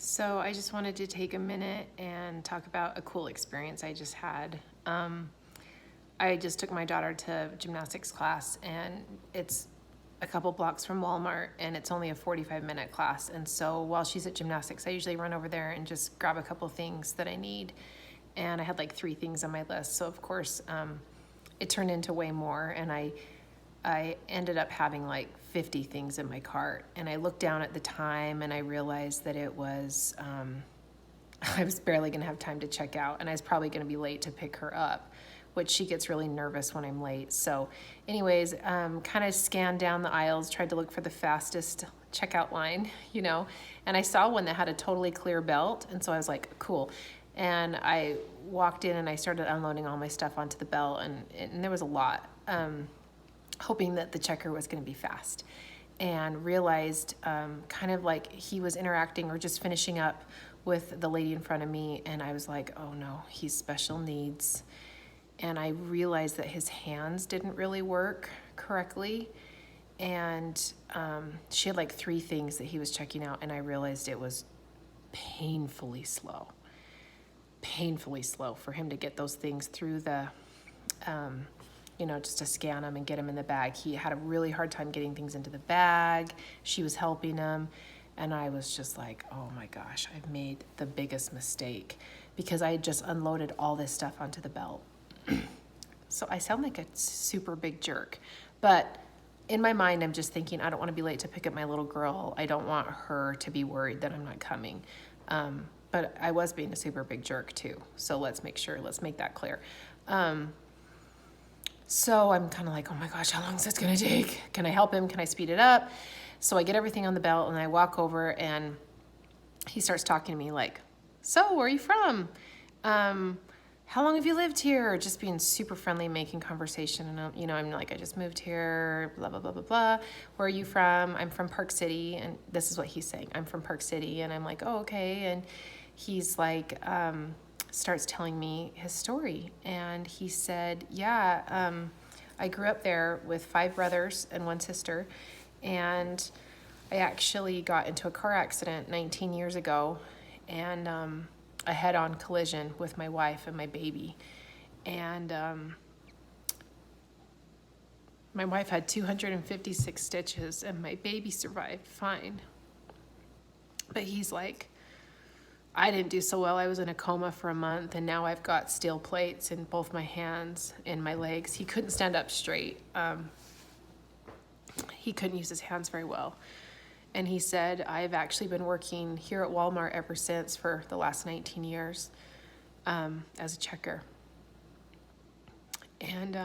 So I just wanted to take a minute and talk about a cool experience I just had. I just took my daughter to gymnastics class, and it's a couple blocks from Walmart, and it's only a 45-minute class. And so while she's at gymnastics, I usually run over there and just grab a couple things that I need. And I had like 3 things on my list. So of course, it turned into way more, and I ended up having like 50 things in my cart. And I looked down at the time and I realized that it was, I was barely gonna have time to check out, and I was probably gonna be late to pick her up, which she gets really nervous when I'm late. So anyways, kind of scanned down the aisles, tried to look for the fastest checkout line, and I saw one that had a totally clear belt. And so I was like, cool. And I walked in and I started unloading all my stuff onto the belt, and there was a lot. Hoping that the checker was going to be fast, and realized kind of like he was interacting or just finishing up with the lady in front of me, and I was like, oh no, he's special needs. And I realized that his hands didn't really work correctly, and she had like 3 things that he was checking out, and I realized it was painfully slow for him to get those things through the just to scan them and get them in the bag. He had a really hard time getting things into the bag. She was helping him. And I was just like, oh my gosh, I've made the biggest mistake, because I had just unloaded all this stuff onto the belt. So I sound like a super big jerk. But in my mind, I'm just thinking, I don't want to be late to pick up my little girl. I don't want her to be worried that I'm not coming. But I was being a super big jerk too. So let's make that clear. So I'm kind of like, oh my gosh, how long is this gonna take? Can I help him? Can I speed it up? So I get everything on the belt, and I walk over, and he starts talking to me like, so where are you from? How long have you lived here? Just being super friendly, making conversation. And I'm like, I just moved here, blah, blah, blah, blah, blah. Where are you from? I'm from Park City. And this is what he's saying. I'm from Park City. And I'm like, oh, okay. And he's like, starts telling me his story. And he said, yeah, I grew up there with 5 brothers and 1 sister. And I actually got into a car accident 19 years ago, and a head-on collision with my wife and my baby. And my wife had 256 stitches, and my baby survived fine. But he's like, I didn't do so well. I was in a coma for a month, and now I've got steel plates in both my hands and my legs. He couldn't stand up straight. He couldn't use his hands very well. And he said, I've actually been working here at Walmart ever since for the last 19 years as a checker. And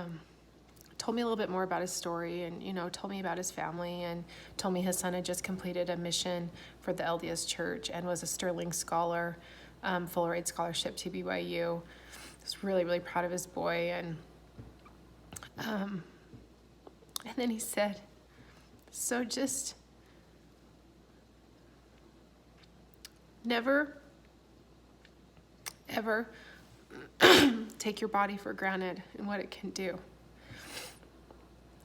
told me a little bit more about his story, and told me about his family, and told me his son had just completed a mission for the LDS Church and was a Sterling Scholar, full ride scholarship to BYU. I was really, really proud of his boy. And then he said, so just never, ever take your body for granted and what it can do.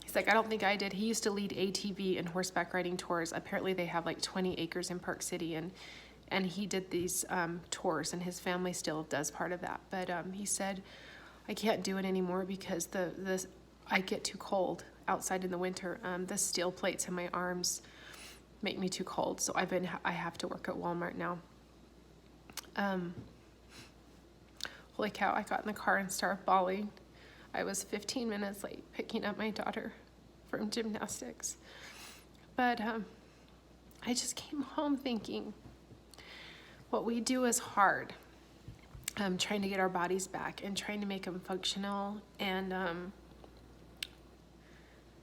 He's like, I don't think I did. He used to lead ATV and horseback riding tours. Apparently they have like 20 acres in Park City, and he did these tours, and his family still does part of that. But he said, I can't do it anymore because I get too cold outside in the winter. The steel plates in my arms make me too cold, so I have to work at Walmart now. Holy cow, I got in the car and started bawling. I was 15 minutes late picking up my daughter from gymnastics. But I just came home thinking, what we do is hard. Trying to get our bodies back and trying to make them functional, and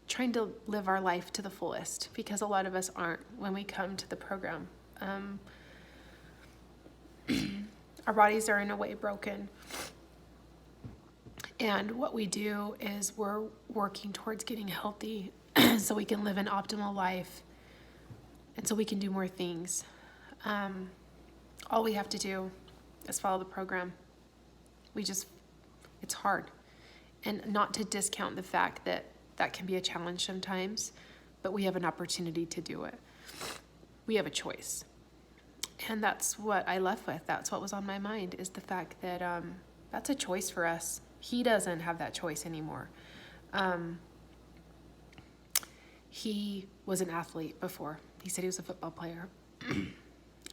trying to live our life to the fullest, because a lot of us aren't when we come to the program. Our bodies are in a way broken. And what we do is we're working towards getting healthy so we can live an optimal life, and so we can do more things. All we have to do is follow the program. It's hard. And not to discount the fact that that can be a challenge sometimes, but we have an opportunity to do it. We have a choice. And that's what I left with. That's what was on my mind, is the fact that that's a choice for us. He doesn't have that choice anymore. He was an athlete before. He said he was a football player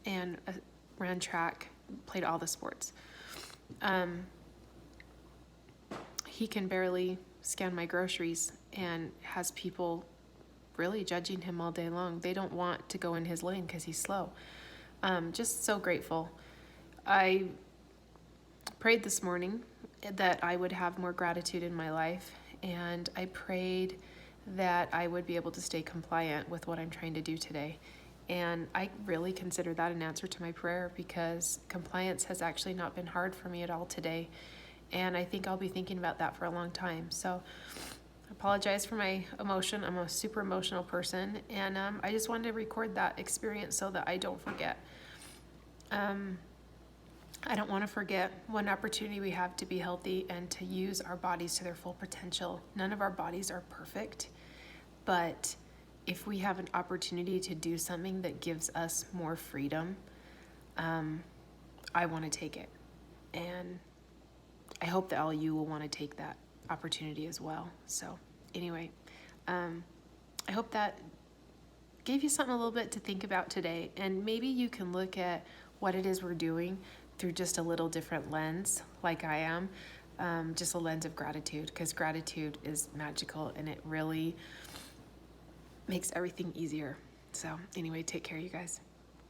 and ran track, played all the sports. He can barely scan my groceries and has people really judging him all day long. They don't want to go in his lane because he's slow. Just so grateful. I prayed this morning that I would have more gratitude in my life, and I prayed that I would be able to stay compliant with what I'm trying to do today. And I really consider that an answer to my prayer, because compliance has actually not been hard for me at all today. And I think I'll be thinking about that for a long time. So I apologize for my emotion. I'm a super emotional person, and I just wanted to record that experience so that I don't forget. I don't want to forget what an opportunity we have to be healthy and to use our bodies to their full potential. None of our bodies are perfect, but if we have an opportunity to do something that gives us more freedom, I want to take it. And I hope that all of you will want to take that opportunity as well. So anyway, I hope that gave you something a little bit to think about today. And maybe you can look at what it is we're doing through just a little different lens, like I am, just a lens of gratitude, because gratitude is magical and it really makes everything easier. So anyway, take care, you guys.